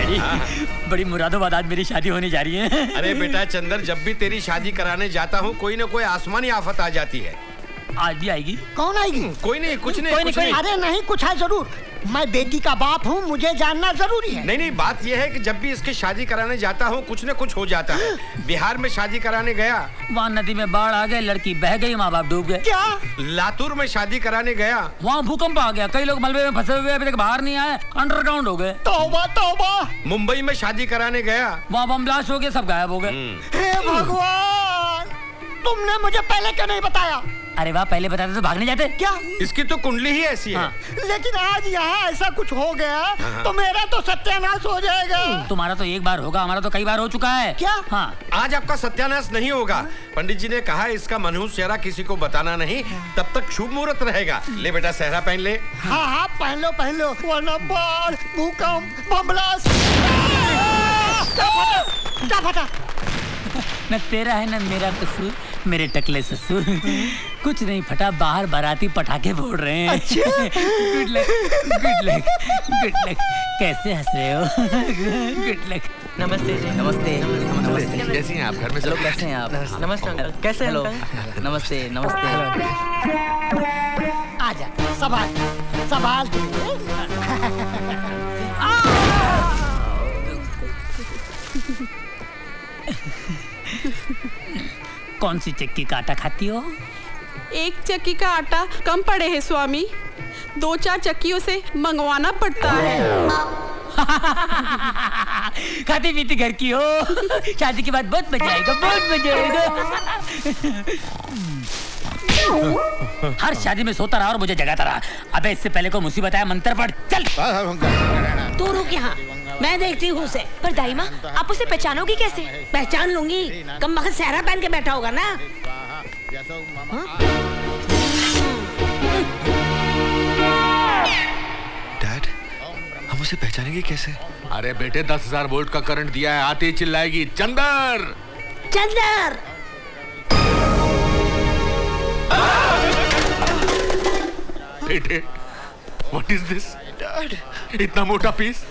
Daddy, बड़ी मुरादाबाद आज मेरी शादी होने जा रही है। अरे बेटा चंदर, जब भी तेरी शादी कराने जाता हूँ कोई ना कोई आसमानी आफत आ जाती है। आज भी आएगी? कौन आएगी? कोई नहीं, कुछ नहीं। अरे नहीं, कुछ है जरूर। मैं बेटी का बाप हूँ, मुझे जानना जरूरी है। नहीं, बात यह है कि जब भी इसकी शादी कराने जाता हूँ कुछ न कुछ हो जाता है। बिहार में शादी कराने गया, वहाँ नदी में बाढ़ आ गई, लड़की बह गई, माँ बाप डूब गए। क्या? लातूर में शादी कराने गया, वहाँ भूकंप आ गया, कई लोग मलबे में फंसे हुए अभी तक बाहर नहीं आए, अंडरग्राउंड हो गए। तौबा तौबा। मुंबई में शादी कराने गया, वहाँ बम ब्लास्ट हो गए, सब गायब हो गए। हे भगवान, तुमने मुझे पहले क्यों नहीं बताया? अरे वाह, पहले बताते तो भागने जाते। क्या? इसकी तो कुंडली ही ऐसी है। लेकिन आज यहाँ ऐसा कुछ हो गया तो मेरा तो सत्यानाश हो जाएगा। तुम्हारा तो एक बार होगा, हमारा तो कई बार हो चुका है। क्या? हाँ। आज आपका सत्यानाश नहीं होगा। पंडित जी ने कहा इसका मनहूस चेहरा किसी को बताना नहीं, तब तक शुभ मुहूर्त रहेगा। ले बेटा सहरा पहन ले। हाँ, पहन लो, वरना बाढ़, भूकंप, बम ब्लास्ट। क्या फटा? न तेरा है न मेरा कसूर, मेरे टकले ससुर। कुछ नहीं फटा, बाहर बाराती पटाखे फोड़ रहे हैं। अच्छा। Good luck, good luck, good luck. कैसे हंस रहे हो? Good luck. नमस्ते जी। नमस्ते। नमस्ते। कैसी हैं आप? घर में सब कैसे हैं आप? नमस्ते अंकल। कैसे हैं अंकल? नमस्ते नमस्ते। आजा, सवाल कौन सी चक्की का आटा खाती हो? एक चक्की का आटा कम पड़े है स्वामी, 2-4 चक्कियों से मंगवाना पड़ता है। खाती पीती घर की हो। शादी के बाद बहुत मजा आएगा, बहुत मजा आएगा। हर शादी में सोता रहा और मुझे जगाता रहा। अबे इससे पहले को मुसीबत आया, मंत्र पढ़ चल। तू रुक यहाँ, मैं देखती हूँ उसे। पर दाई माँ, आप उसे पहचानोगी कैसे? पहचान लूंगी, कम वक्त सहरा पहन के बैठा होगा ना। डैड, हम उसे पहचानेंगे कैसे? अरे बेटे 10,000 वोल्ट का करंट दिया है, आते ही चिल्लाएगी चंदर चंदर। बेटे, व्हाट इज दिस? डैड, इतना मोटा पीस,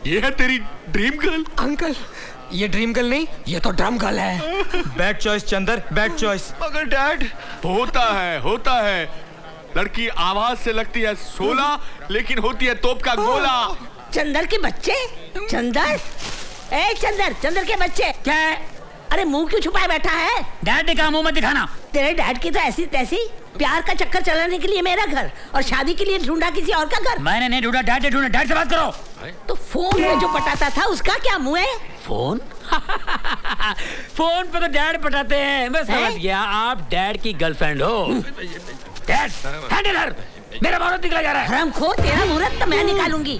ये है तेरी ड्रीम गर्ल? अंकल, ये ड्रीम गर्ल नहीं, ये तो ड्रम गर्ल है। Bad choice Chandar, bad choice. मगर डैड, होता है। लड़की आवाज से लगती है 16, लेकिन होती है तोप का गोला। चंदर के बच्चे? चंदर चंदर के बच्चे क्या? अरे मुंह क्यों छुपाए बैठा है? डैड ने कहा मुंह मत दिखाना। तेरे डैड की तो ऐसी तैसी, प्यार का चक्कर चलाने के लिए मेरा घर और शादी के लिए ढूंढा किसी और का घर। मैंने नहीं ढूंढा, डैड ने ढूंढा। डैड से बात करो। तो फोन में जो पटाता था उसका क्या मुंह है? फोन? फोन पे तो डैड पटाते हैं। मैं समझ गया, आप डैड की गर्लफ्रेंड हो। डैड, हैंडलर, मेरा मुहूर्त निकला जा रहा है। हरामखोर, तेरा मुहूर्त तो मैं निकालूंगी।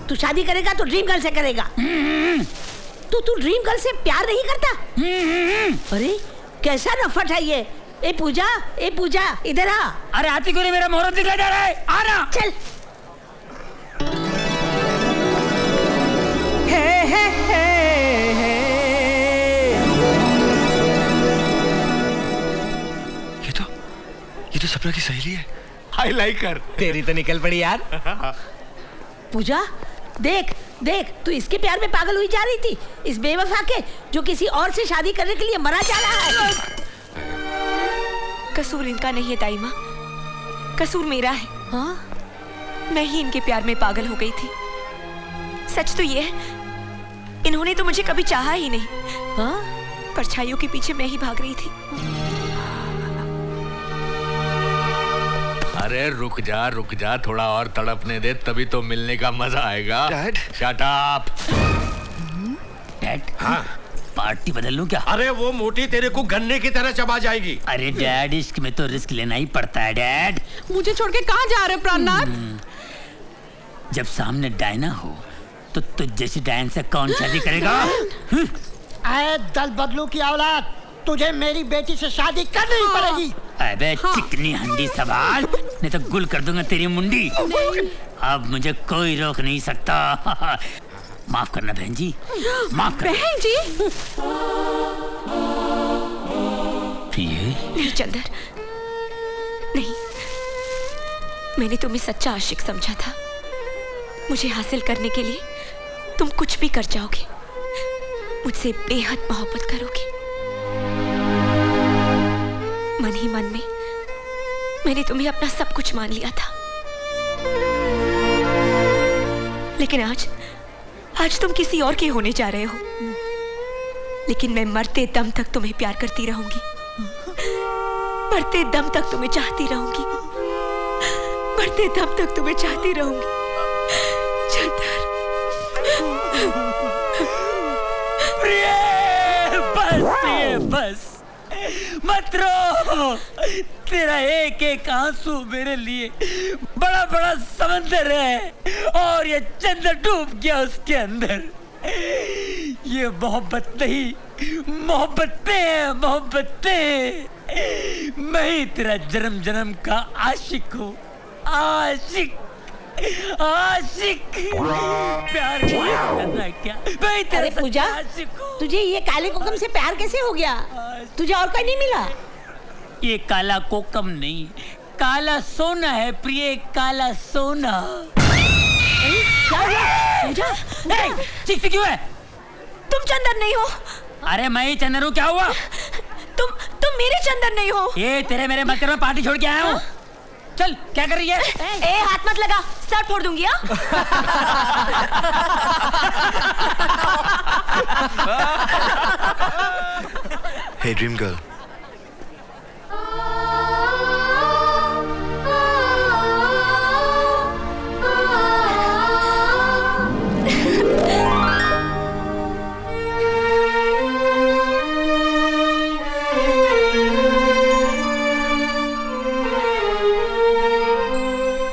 तू शादी करेगा तो ड्रीम गर्ल से करेगा। तू ड्रीम गर्ल से प्यार नहीं करता? अरे कैसा नफट है ये। ए पूजा, इधर आ। अरे आती को नहीं, मेरा मुहूर्त निकला जा रहा है, आना। चल। ये तो सपना की सहेली है। आई लाइक हर। तेरी तो निकल पड़ी यार। पूजा, देख तू इसके प्यार में पागल हुई जा रही थी, इस बेवफा के जो किसी और से शादी करने के लिए मरा जा रहा है। कसूर इनका नहीं है दाई माँ, कसूर मेरा है। हाँ? मैं ही इनके प्यार में पागल हो गई थी। सच तो ये है, इन्होंने तो मुझे कभी चाहा ही नहीं। हाँ? परछाइयों के पीछे मैं ही भाग रही थी। अरे रुक जा, थोड़ा और तड़पने दे, तभी तो मिलने का मजा आएगा। Dad, shut up. डैड, हाँ? पार्टी बदल लूं क्या? अरे वो मोटी तेरे को गन्ने की तरह चबा जाएगी। अरे डैड, इश्क में तो रिस्क लेना ही पड़ता है डैड। मुझे छोड़ के कहाँ जा रहे प्राणनाथ? जब सामने डायना हो तो तुझ जैसी डायन से कौन शादी करेगा? आए दल बदलू की औलाद, तुझे मेरी बेटी से शादी करनी ही पड़ेगी। अबे चिकनी हंडी सवाल, नहीं तो गुल कर दूंगा तेरी मुंडी। अब मुझे कोई रोक नहीं सकता। माफ करना बहन जी, माफ करना। बहन जी? नहीं चंदर, नहीं, मैंने तुम्हें सच्चा आशिक समझा था। मुझे हासिल करने के लिए तुम कुछ भी कर जाओगे, मुझसे बेहद मोहब्बत करोगे। मन ही मन में मैंने तुम्हें अपना सब कुछ मान लिया था, लेकिन आज तुम किसी और के होने जा रहे हो। लेकिन मैं मरते दम तक तुम्हें प्यार करती रहूंगी, मरते दम तक तुम्हें चाहती रहूंगी, मरते दम तक तुम्हें चाहती रहूंगी। चंदर, प्रिय, बस मत रो। तेरा एक एक आंसू मेरे लिए बड़ा बड़ा समंदर है और ये चंदर डूब गया उसके अंदर। ये मोहब्बत नहीं, मोहब्बतें हैं, मोहब्बतें। मैं ही तेरा जन्म जन्म का आशिक हूँ, आशिक आशिक। प्यार करना क्या? मैं तेरे अरे पूजा, आशिक हूँ। तुझे ये काले कोकम से प्यार कैसे हो गया? तुझे और कोई नहीं मिला? ये काला कोकम नहीं, काला सोना है प्रिय, काला सोना। क्या हुआ? पूजा, चीखती क्यों है? तुम चंदर नहीं हो। अरे मैं ही चंदर हूँ, क्या हुआ? तुम मेरे चंदर नहीं हो। ये तेरे मेरे मत कर, मैं पार्टी छोड़ के आया हूँ। चल, क्या कर रही है? ए, हाथ मत लगा, सर फोड़ दूंगी। Hey dream girl.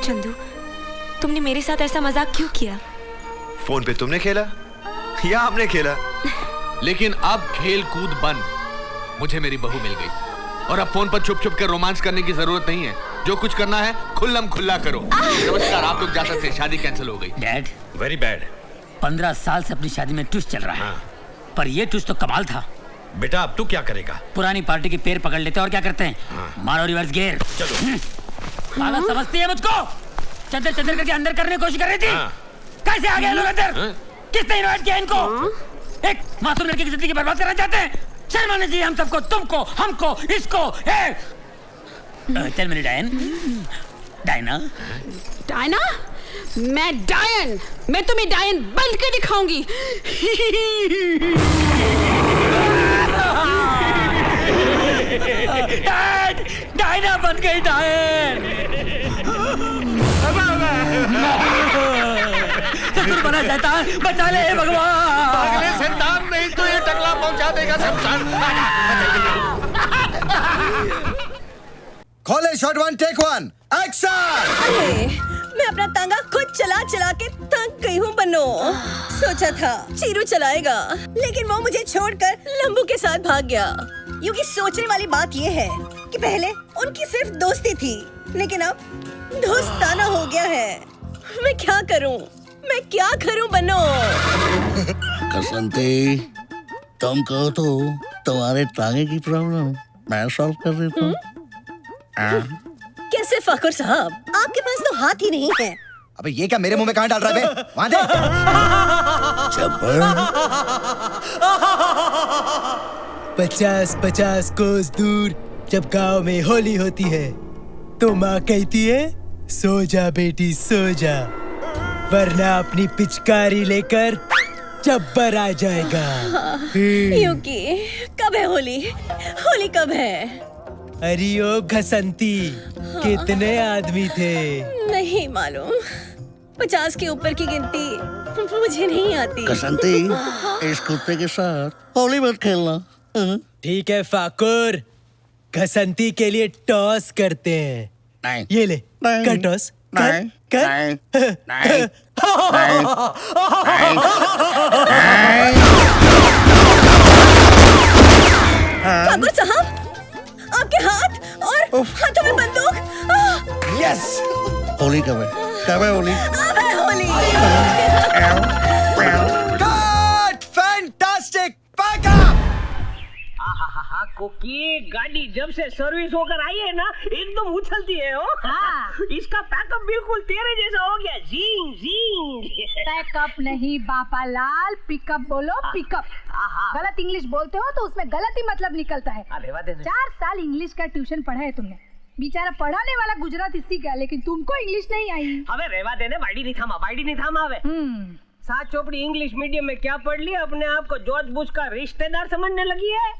चंदू, तुमने मेरे साथ ऐसा मजाक क्यों किया? फोन पे तुमने खेला या हमने खेला? लेकिन अब खेल कूद बंद। मुझे मेरी बहू मिल गई और अब फोन पर छुप छुप कर रोमांस करने की जरूरत नहीं है। जो कुछ करना है खुल्लम खुल्ला करो। नमस्कार, आप लोग जा सकते हैं, शादी कैंसिल हो गई। Dad, very bad. 15 साल से अपनी शादी में ट्विस्ट चल रहा है। हाँ। पर ये ट्विस्ट तो कमाल था। बेटा अब तू क्या करेगा? पुरानी पार्टी के पैर पकड़ लेते हैं और क्या करते हैं? मारो रिवर्स गियर। चलो। पागल समझती है मुझको? चंदर चंदर करके अंदर करने की कोशिश कर रही थी। हाँ। कैसे आ गए लोग अंदर? किसने इनवाइट किया इनको? एक मासूम लड़की की जिंदगी बर्बाद करना चाहते हैं? शर्म आनी चाहिए हम सबको, तुमको, हमको, इसको। टेल मी डायन, डायना। डायना? मैं डायन, मैं तुम्हें डायन बन के दिखाऊंगी। डायना बन गई डायन। ससुर बना शैतान, बचा ले भगवान। अगले शैतान नहीं तो ये टकला पहुंचा देगा शमशान। खोले shot one take one action. मैं अपना तांगा खुद चला चला के थक गई हूँ बनो। सोचा था चीरू चलाएगा, लेकिन वो मुझे छोड़कर लंबू के साथ भाग गया। यूँ सोचने वाली बात ये है कि पहले उनकी सिर्फ दोस्ती थी, लेकिन अब दोस्ताना हो गया है। मैं क्या करूँ, मैं क्या करूँ बनो? कसंती, तुम कहो तो तुम्हारे टांगे की प्रॉब्लम मैं सॉल्व कर देता हूँ। कैसे फाकुर साहब, आपके पास तो हाथ ही नहीं है। अबे ये क्या मेरे मुंह में कहाँ डाल रहा है बे? वहाँ दे। 50-50 कोस दूर जब गांव में होली होती है तो माँ कहती है सो जा बेटी सो जा, वरना अपनी पिचकारी लेकर जब्बर आ जाएगा। यूकी, कब है होली? होली कब है? अरे ओ घसंती, कितने आदमी थे? नहीं मालूम, 50 के ऊपर की गिनती मुझे नहीं आती। कसंती, इस कुत्ते के साथ होली मत खेलना। ठीक है फाकुर, घसंती के लिए टॉस करते हैं। नहीं, ये ले, नहीं, कर टॉस, कर, नहीं, कर। नहीं, नहीं, फाकुर साहब, आपके हाथ और हाथों में बंदूक। यस, होली कब है? कब है होली? अब है Holi. Fantastic, back up. Cookie, गाड़ी जब से सर्विस होकर आई है ना एकदम उछलती है हो। हाँ। इसका पैकअप बिल्कुल तेरे जैसा हो गया। Gene gene. पैकअप नहीं बापा लाल, पिकअप बोलो पिकअप। गलत इंग्लिश बोलते हो तो उसमें गलत ही मतलब निकलता है। 4 साल इंग्लिश का ट्यूशन पढ़ा है तुमने। बेचारा पढ़ाने वाला गुजराती सीख गया लेकिन तुमको इंग्लिश नहीं आई। हमें रेवा देने वाइडी नहीं थामा हवे। 7 चौपड़ी इंग्लिश मीडियम में क्या पढ़ लिया, अपने आप को जॉर्ज बुश का रिश्तेदार समझने लगी है।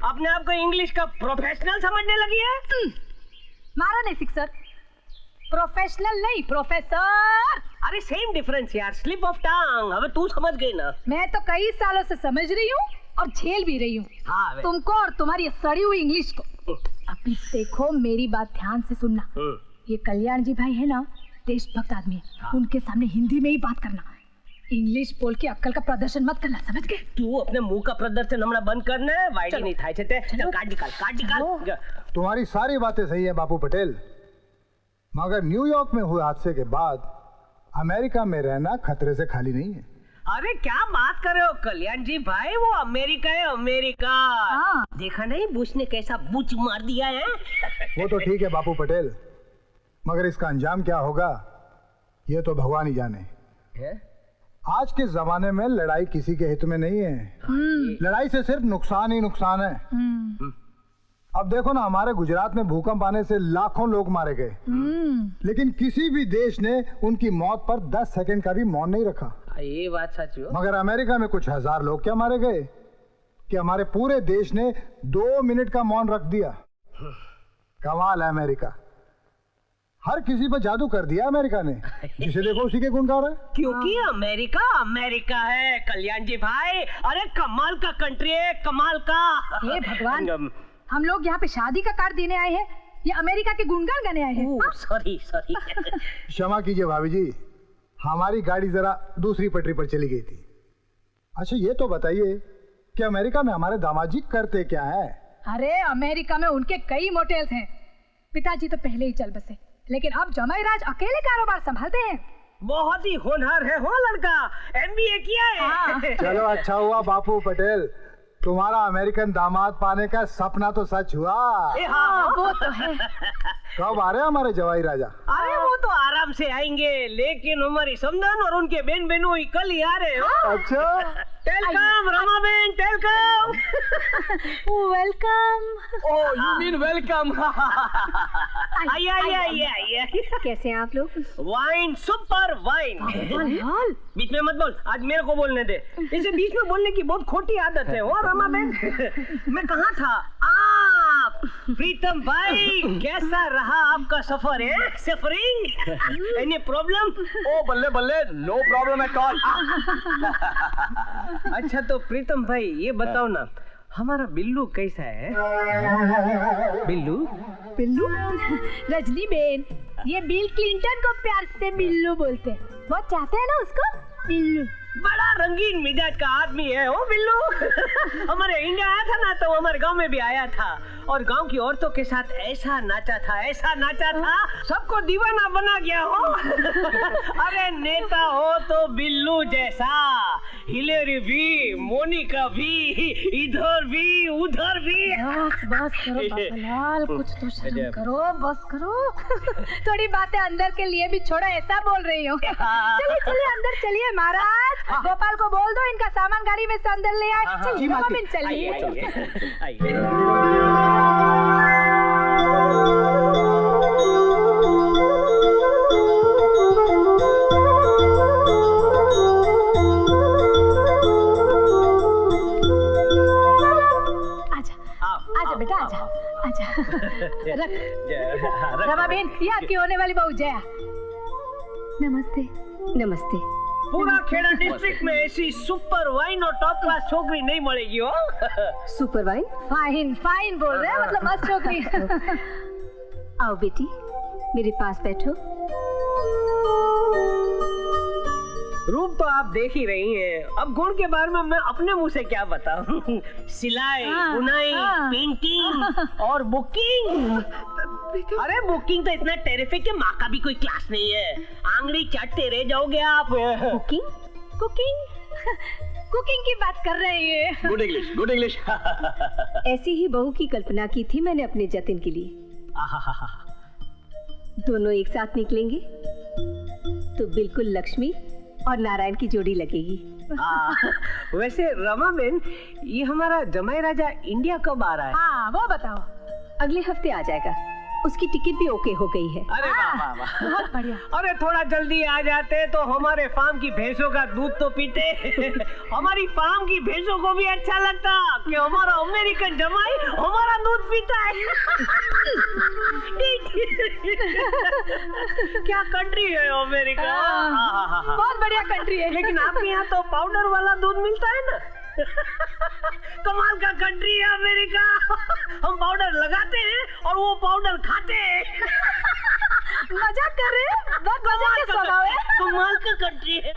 अपने आप को इंग्लिश का प्रोफेशनल समझने लगी है। मारा नहीं सिक्सर, प्रोफेशनल नहीं प्रोफेसर। अरे सेम डिफरेंस यार, स्लिप ऑफ टंग। अब तू समझ गई ना। मैं तो कई सालों से समझ रही हूँ और झेल भी रही हूँ। हाँ, तुमको और तुम्हारी सड़ी हुई इंग्लिश को। अभी देखो मेरी बात ध्यान से सुनना। ये कल्याण जी भाई है ना, देशभक्त आदमी है। उनके सामने हिंदी में ही बात करना, इंग्लिश बोल के अक्कल का प्रदर्शन मत करना, समझ गए? तू अपने मुंह का प्रदर्शन हमारा बंद करना है। वाइडी नहीं था चल काट निकाल। तुम्हारी सारी बातें सही है बापू पटेल, मगर न्यूयॉर्क में हुए हादसे के बाद अमेरिका में रहना खतरे से खाली नहीं है। अरे क्या बात कर रहे हो कल्याण जी भाई, वो अमेरिका है अमेरिका। देखा नहीं बुश ने कैसा बुच मार दिया है। वो तो ठीक है बापू पटेल, मगर इसका अंजाम क्या होगा ये तो भगवान ही जाने। आज के जमाने में लड़ाई किसी के हित में नहीं है। लड़ाई से सिर्फ नुकसान ही नुकसान है। अब देखो ना, हमारे गुजरात में भूकंप आने से लाखों लोग मारे गए, लेकिन किसी भी देश ने उनकी मौत पर 10 सेकंड का भी मौन नहीं रखा। ये बात सच है। मगर अमेरिका में कुछ 1000 लोग क्या मारे गए कि हमारे पूरे देश ने 2 मिनट का मौन रख दिया। कमाल है अमेरिका, हर किसी पर जादू कर दिया अमेरिका ने, जिसे देखो उसी के गुण गा रहा है। क्योंकि अमेरिका अमेरिका है कल्याण जी भाई। अरे कमाल का कंट्री है, कमाल का। हे भगवान, हम लोग यहाँ पे शादी का कार्ड देने आए हैं या अमेरिका के गुणगान गाने आए हैं? सॉरी क्षमा कीजिए भाभी जी, हमारी गाड़ी जरा दूसरी पटरी पर चली गई थी। अच्छा ये तो बताइए कि अमेरिका में हमारे दामाद जी करते क्या है? अरे अमेरिका में उनके कई मोटेल्स हैं। पिताजी तो पहले ही चल बसे, लेकिन अब जमाई राज अकेले कारोबार संभालते हैं। बहुत ही होनहार है हो लड़का, MBA किया है। चलो अच्छा हुआ बापू पटेल, तुम्हारा अमेरिकन दामाद पाने का सपना तो सच हुआ। वो तो है। कब आ रहे हैं हमारे जवाई राजा? अरे वो तो आराम से आएंगे, लेकिन हमारी समधन और उनके बहन बहनोई कल ही आ रहे हो। अच्छा वेलकम रमा बहन, welcome. Welcome. Oh you mean welcome. आइए। कैसे हैं आप लोग? Wine, super wine. बीच में मत बोल, आज मेरे को बोलने दे। इसे बीच में बोलने की बहुत खोटी आदत है वो रमा बहन। मैं कहाँ था? आप प्रीतम भाई, कैसा रहा आपका सफर है? सफरिंग? Any problem? ओ बल्ले बल्ले, नो प्रॉब्लम एट ऑल। अच्छा तो प्रीतम भाई ये बताओ ना, हमारा बिल्लू कैसा है? बिल्लू रजनी बेन, ये बिल क्लिंटन को प्यार से बिल्लू बोलते हैं। बहुत चाहते हैं ना उसको बिल्लू। बड़ा रंगीन मिजाज का आदमी है वो बिल्लू। हमारे इंडिया आया था ना तो हमारे गांव में भी आया था और गांव की औरतों के साथ ऐसा नाचा था, सबको दीवाना बना गया हो। अरे नेता हो तो बिल्लू जैसा, हिलेरी भी, मोनिका भी, इधर भी उधर भी। बस करो बाबूलाल, कुछ तो शर्म करो, बस करो। थोड़ी बातें अंदर के लिए भी छोड़ो, ऐसा बोल रही हूँ। चलिए अंदर चलिए महाराज। गोपाल को बोल दो इनका सामान गाड़ी में से अंदर ले आए। चलिए। आजा बेटा, आजा। रमा बहन, ये आपकी होने वाली बहू जया। नमस्ते। पूरा खेड़ा डिस्ट्रिक्ट में ऐसी सुपर वाइन और टॉप क्लास छोकरी नहीं मिलेगी हो। Super wine? फाइन बोल रहे हैं, मतलब मस्त छोकरी। आओ बेटी, मेरे पास बैठो। रूप तो आप देख ही रही हैं, अब गुण के बारे में मैं अपने मुंह से क्या बताऊं। सिलाई, बुनाई, पेंटिंग और बुकिंग। अरे बुकिंग तो इतना टेरिफिक है, माँ का भी कोई क्लास नहीं है। आंगली चाटते रह जाओगे आप। कुकिंग? कुकिंग की बात कर रहे हैं। Good English, good English. ऐसी ही बहू की कल्पना की थी मैंने अपने जतिन के लिए। दोनों एक साथ निकलेंगे तो बिल्कुल लक्ष्मी और नारायण की जोड़ी लगेगी। वैसे रमा बेन, ये हमारा जमाई राजा इंडिया कब आ रहा है? हाँ, वो बताओ। अगले हफ्ते आ जाएगा, उसकी टिकट भी ओके हो गई है। अरे वाह वाह वाह, बहुत बढ़िया। अरे थोड़ा जल्दी आ जाते तो हमारे फार्म की भैंसों का दूध तो पीते। हमारी फार्म की भैंसों को भी अच्छा लगता कि हमारा अमेरिकन जमाई हमारा दूध पीता है। क्या कंट्री है अमेरिका। बहुत बढ़िया कंट्री है। लेकिन आपके यहाँ तो पाउडर वाला दूध मिलता है ना। कमाल का कंट्री है अमेरिका। हम पाउडर लगाते हैं और वो पाउडर खाते हैं। मजाक कर रहे हैं? बहुत मजा के स्वभाव है। कमाल का कंट्री है।